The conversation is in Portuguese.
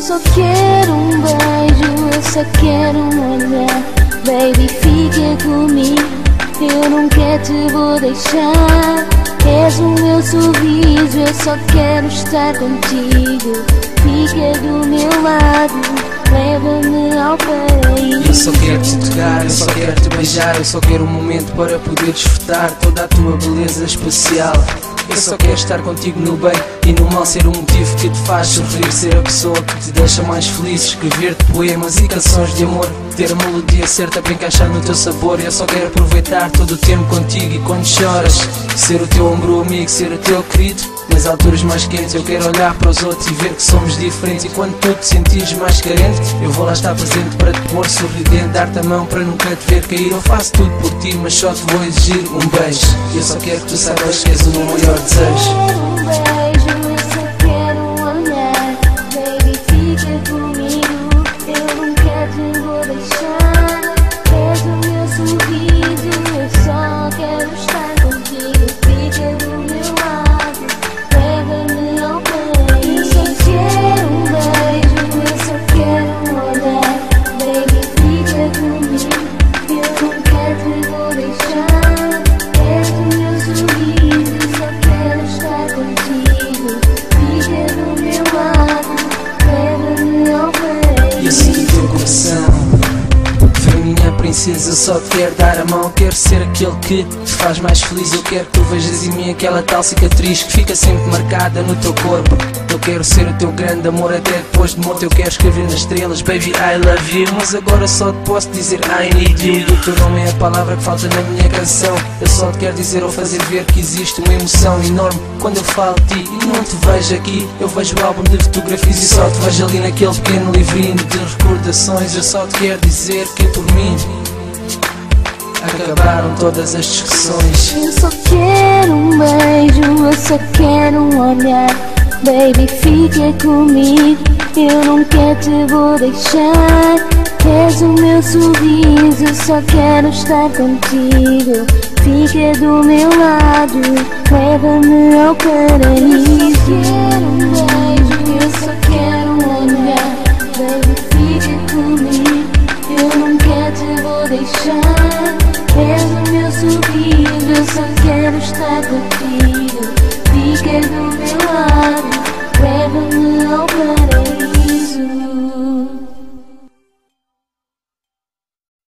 só quero um beijo, eu só quero um olhar. Baby, fica comigo, eu nunca te vou deixar. És o meu sorriso, eu só quero estar contigo. Fica do meu lado, leva-me ao paraíso. Eu só quero te tocar, eu só quero te beijar. Eu só quero um momento para poder desfrutar toda a tua beleza especial. Eu só quero estar contigo no bem e no mal, ser o motivo que te faz sorrir, ser a pessoa que te deixa mais feliz, escrever-te poemas e canções de amor, ter a melodia certa para encaixar no teu sabor. Eu só quero aproveitar todo o tempo contigo e quando choras, ser o teu ombro amigo, ser o teu querido. Nas alturas mais quentes eu quero olhar para os outros e ver que somos diferentes. E quando tu te sentires mais carente, eu vou lá estar presente para te pôr sorridente, dar-te a mão para nunca te ver cair. Eu faço tudo por ti, mas só te vou exigir um beijo. Eu só quero que tu saibas que és o meu maior desejo. Um beijo, eu só quero um olhar. Baby, fica comigo, eu nunca te vou deixar. És o meu sorriso, eu só quero estar contigo. Fica do meu lado, leva-me ao paraíso. Eu só quero um beijo, eu só quero um olhar. Baby, fica comigo, eu nunca te vou deixar. És o meu sorriso, só quero estar contigo. Fica do meu lado, leva-me ao paraíso. E assim o teu coração, vem minha princesa, eu só te quero dar a mão. Quero ser aquele que te faz mais feliz. Eu quero que tu vejas em mim aquela tal cicatriz que fica sempre marcada no teu corpo. Eu quero ser o teu grande amor até depois de morto. Eu quero escrever nas estrelas, baby, I love you. Mas agora só te posso dizer I need you. O teu nome é a palavra que falta na minha canção. Eu só te quero dizer ou fazer ver que existe uma emoção enorme quando eu falo de ti e não te vejo aqui. Eu vejo o álbum de fotografias e só te vejo ali naquele pequeno livrinho de recordações. Eu só te quero dizer que por mim acabaram todas as discussões. Eu só quero um beijo, eu só quero um olhar. Baby, fica comigo, eu nunca te vou deixar. És o meu sorriso, eu só quero estar contigo. Fica do meu lado, leva-me ao paraíso.